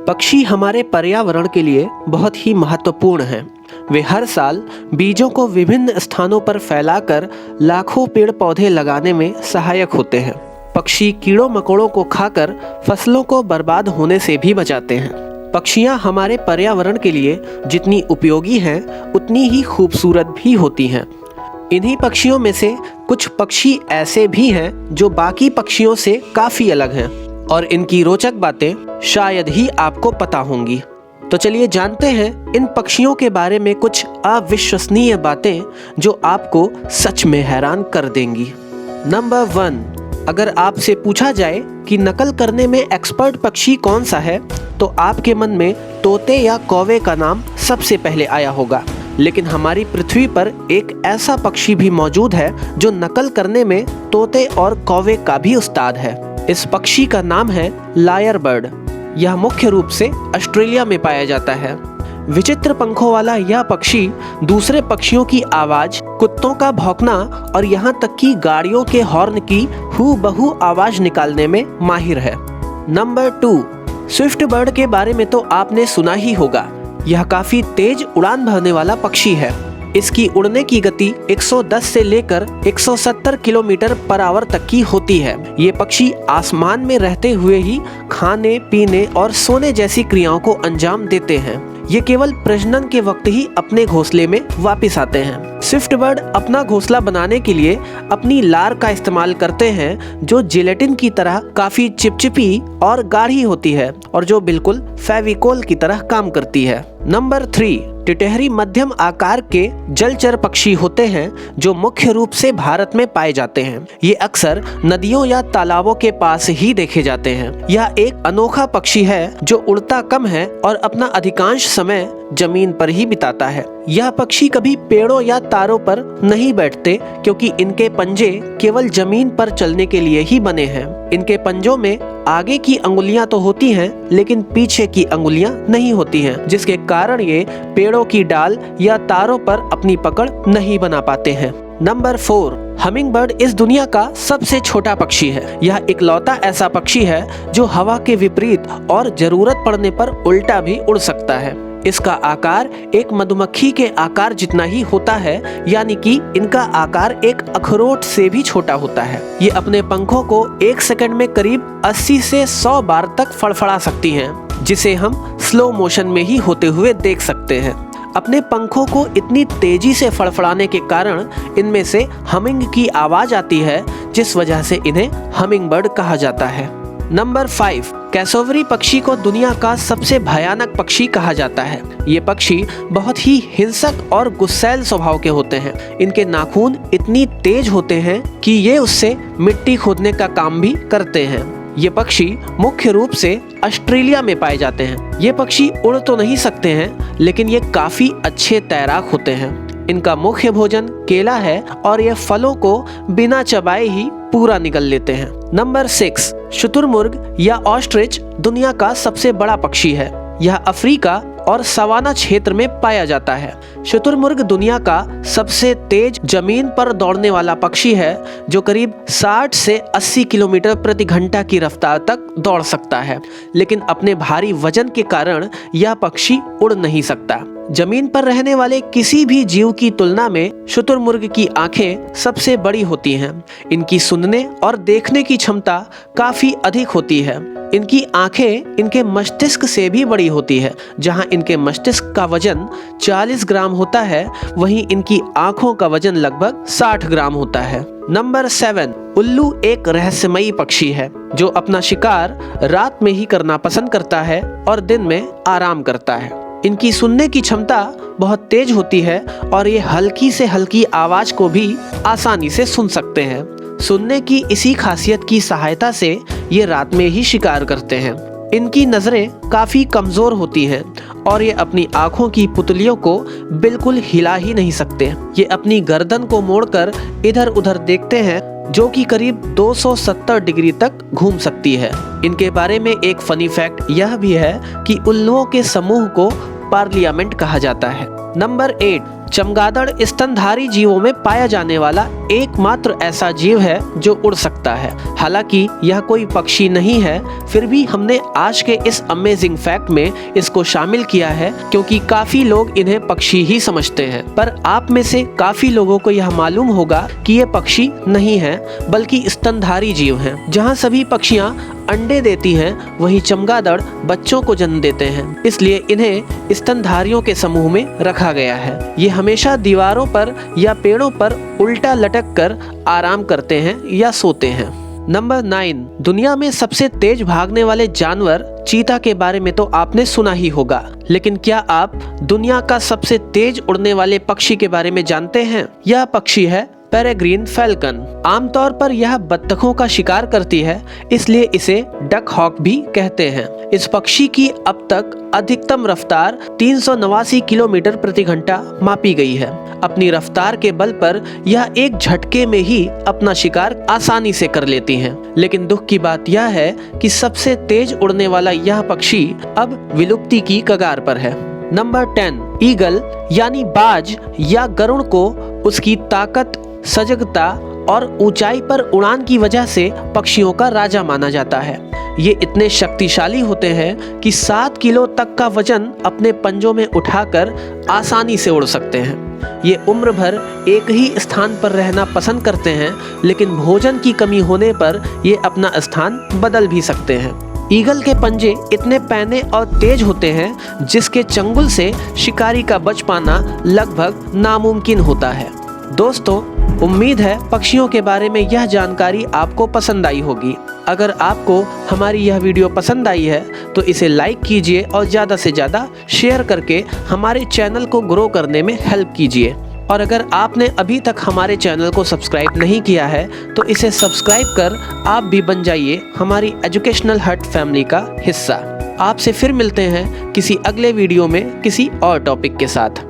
पक्षी हमारे पर्यावरण के लिए बहुत ही महत्वपूर्ण हैं। वे हर साल बीजों को विभिन्न स्थानों पर फैलाकर लाखों पेड़ पौधे लगाने में सहायक होते हैं। पक्षी कीड़ों मकोड़ों को खाकर फसलों को बर्बाद होने से भी बचाते हैं। पक्षियाँ हमारे पर्यावरण के लिए जितनी उपयोगी हैं उतनी ही खूबसूरत भी होती हैं। इन्हीं पक्षियों में से कुछ पक्षी ऐसे भी हैं जो बाकी पक्षियों से काफ़ी अलग हैं और इनकी रोचक बातें शायद ही आपको पता होंगी। तो चलिए जानते हैं इन पक्षियों के बारे में कुछ अविश्वसनीय बातें जो आपको सच में हैरान कर देंगी। नंबर 1, अगर आपसे पूछा जाए कि नकल करने में एक्सपर्ट पक्षी कौन सा है तो आपके मन में तोते या कौवे का नाम सबसे पहले आया होगा। लेकिन हमारी पृथ्वी पर एक ऐसा पक्षी भी मौजूद है जो नकल करने में तोते और कौवे का भी उस्ताद है। इस पक्षी का नाम है लायर बर्ड। यह मुख्य रूप से ऑस्ट्रेलिया में पाया जाता है। विचित्र पंखों वाला यह पक्षी दूसरे पक्षियों की आवाज, कुत्तों का भौंकना और यहाँ तक कि गाड़ियों के हॉर्न की हूबहू आवाज निकालने में माहिर है। नंबर 2, स्विफ्ट बर्ड के बारे में तो आपने सुना ही होगा। यह काफी तेज उड़ान भरने वाला पक्षी है। इसकी उड़ने की गति 110 से लेकर 170 किलोमीटर पर आवर तक की होती है। ये पक्षी आसमान में रहते हुए ही खाने, पीने और सोने जैसी क्रियाओं को अंजाम देते हैं। ये केवल प्रजनन के वक्त ही अपने घोंसले में वापस आते हैं। स्विफ्ट बर्ड अपना घोंसला बनाने के लिए अपनी लार का इस्तेमाल करते हैं जो जिलेटिन की तरह काफी चिपचिपी और गाढ़ी होती है और जो बिल्कुल फेविकोल की तरह काम करती है। नंबर 3, टिटहरी मध्यम आकार के जलचर पक्षी होते हैं जो मुख्य रूप से भारत में पाए जाते हैं। ये अक्सर नदियों या तालाबों के पास ही देखे जाते हैं। यह एक अनोखा पक्षी है जो उड़ता कम है और अपना अधिकांश समय जमीन पर ही बिताता है। यह पक्षी कभी पेड़ों या तारों पर नहीं बैठते क्योंकि इनके पंजे केवल जमीन पर चलने के लिए ही बने हैं। इनके पंजों में आगे की अंगुलियां तो होती हैं लेकिन पीछे की अंगुलियां नहीं होती हैं, जिसके कारण ये पेड़ों की डाल या तारों पर अपनी पकड़ नहीं बना पाते हैं। नंबर 4, हमिंग बर्ड इस दुनिया का सबसे छोटा पक्षी है। यह इकलौता ऐसा पक्षी है जो हवा के विपरीत और जरूरत पड़ने पर उल्टा भी उड़ सकता है। इसका आकार एक मधुमक्खी के आकार जितना ही होता है, यानी कि इनका आकार एक अखरोट से भी छोटा होता है। ये अपने पंखों को 1 सेकंड में करीब 80 से 100 बार तक फड़फड़ा सकती हैं, जिसे हम स्लो मोशन में ही होते हुए देख सकते हैं। अपने पंखों को इतनी तेजी से फड़फड़ाने के कारण इनमें से हमिंग की आवाज आती है, जिस वजह से इन्हें हमिंग बर्ड कहा जाता है। नंबर 5, कैसोवरी पक्षी को दुनिया का सबसे भयानक पक्षी कहा जाता है। ये पक्षी बहुत ही हिंसक और गुस्सैल स्वभाव के होते हैं। इनके नाखून इतनी तेज होते हैं कि ये उससे मिट्टी खोदने का काम भी करते हैं। ये पक्षी मुख्य रूप से ऑस्ट्रेलिया में पाए जाते हैं। ये पक्षी उड़ तो नहीं सकते हैं लेकिन ये काफी अच्छे तैराक होते हैं। इनका मुख्य भोजन केला है और ये फलों को बिना चबाए ही पूरा निगल लेते हैं। नंबर 6, शुतुरमुर्ग या ऑस्ट्रिच दुनिया का सबसे बड़ा पक्षी है। यह अफ्रीका और सवाना क्षेत्र में पाया जाता है। शुतुरमुर्ग दुनिया का सबसे तेज जमीन पर दौड़ने वाला पक्षी है जो करीब 60 से 80 किलोमीटर प्रति घंटा की रफ्तार तक दौड़ सकता है, लेकिन अपने भारी वजन के कारण यह पक्षी उड़ नहीं सकता। जमीन पर रहने वाले किसी भी जीव की तुलना में शुतुरमुर्ग की आंखें सबसे बड़ी होती हैं। इनकी सुनने और देखने की क्षमता काफी अधिक होती है। इनकी आंखें इनके मस्तिष्क से भी बड़ी होती है। जहां इनके मस्तिष्क का वजन 40 ग्राम होता है, वहीं इनकी आंखों का वजन लगभग 60 ग्राम होता है। नंबर 7, उल्लू एक रहस्यमयी पक्षी है जो अपना शिकार रात में ही करना पसंद करता है और दिन में आराम करता है। इनकी सुनने की क्षमता बहुत तेज होती है और ये हल्की से हल्की आवाज को भी आसानी से सुन सकते हैं। सुनने की इसी खासियत की सहायता से ये रात में ही शिकार करते हैं। इनकी नजरें काफी कमजोर होती हैं और ये अपनी आंखों की पुतलियों को बिल्कुल हिला ही नहीं सकते। ये अपनी गर्दन को मोड़कर इधर उधर देखते हैं जो कि करीब 270 डिग्री तक घूम सकती है। इनके बारे में एक फनी फैक्ट यह भी है कि उल्लुओं के समूह को पार्लियामेंट कहा जाता है। नंबर 8, चमगादड़ स्तनधारी जीवों में पाया जाने वाला एकमात्र ऐसा जीव है जो उड़ सकता है। हालांकि यह कोई पक्षी नहीं है, फिर भी हमने आज के इस अमेजिंग फैक्ट में इसको शामिल किया है क्योंकि काफी लोग इन्हें पक्षी ही समझते हैं। पर आप में से काफी लोगों को यह मालूम होगा कि ये पक्षी नहीं है बल्कि स्तनधारी जीव हैं। जहाँ सभी पक्षियाँ अंडे देती हैं, वहीं चमगादड़ बच्चों को जन्म देते हैं, इसलिए इन्हें स्तनधारियों के समूह में रखा गया है। ये हमेशा दीवारों पर या पेड़ों पर उल्टा लटक कर आराम करते हैं या सोते हैं। नंबर 9, दुनिया में सबसे तेज भागने वाले जानवर चीता के बारे में तो आपने सुना ही होगा, लेकिन क्या आप दुनिया का सबसे तेज उड़ने वाले पक्षी के बारे में जानते हैं? यह पक्षी है पेरेग्रीन फैल्कन। आमतौर पर यह बत्तखों का शिकार करती है, इसलिए इसे डक हॉक भी कहते हैं। इस पक्षी की अब तक अधिकतम रफ्तार 389 किलोमीटर प्रति घंटा मापी गई है। अपनी रफ्तार के बल पर यह एक झटके में ही अपना शिकार आसानी से कर लेती हैं। लेकिन दुख की बात यह है कि सबसे तेज उड़ने वाला यह पक्षी अब विलुप्ति की कगार पर है। नंबर 10, ईगल यानी बाज या गरुड़ को उसकी ताकत, सजगता और ऊंचाई पर उड़ान की वजह से पक्षियों का राजा माना जाता है। ये इतने शक्तिशाली होते हैं कि 7 किलो तक का वजन अपने पंजों में उठाकर आसानी से उड़ सकते हैं। ये उम्र भर एक ही स्थान पर रहना पसंद करते हैं, लेकिन भोजन की कमी होने पर ये अपना स्थान बदल भी सकते हैं। ईगल के पंजे इतने पैने और तेज होते हैं जिसके चंगुल से शिकारी का बच पाना लगभग नामुमकिन होता है। दोस्तों, उम्मीद है पक्षियों के बारे में यह जानकारी आपको पसंद आई होगी। अगर आपको हमारी यह वीडियो पसंद आई है तो इसे लाइक कीजिए और ज़्यादा से ज़्यादा शेयर करके हमारे चैनल को ग्रो करने में हेल्प कीजिए। और अगर आपने अभी तक हमारे चैनल को सब्सक्राइब नहीं किया है तो इसे सब्सक्राइब कर आप भी बन जाइए हमारी एजुकेशनल हट फैमिली का हिस्सा। आपसे फिर मिलते हैं किसी अगले वीडियो में किसी और टॉपिक के साथ।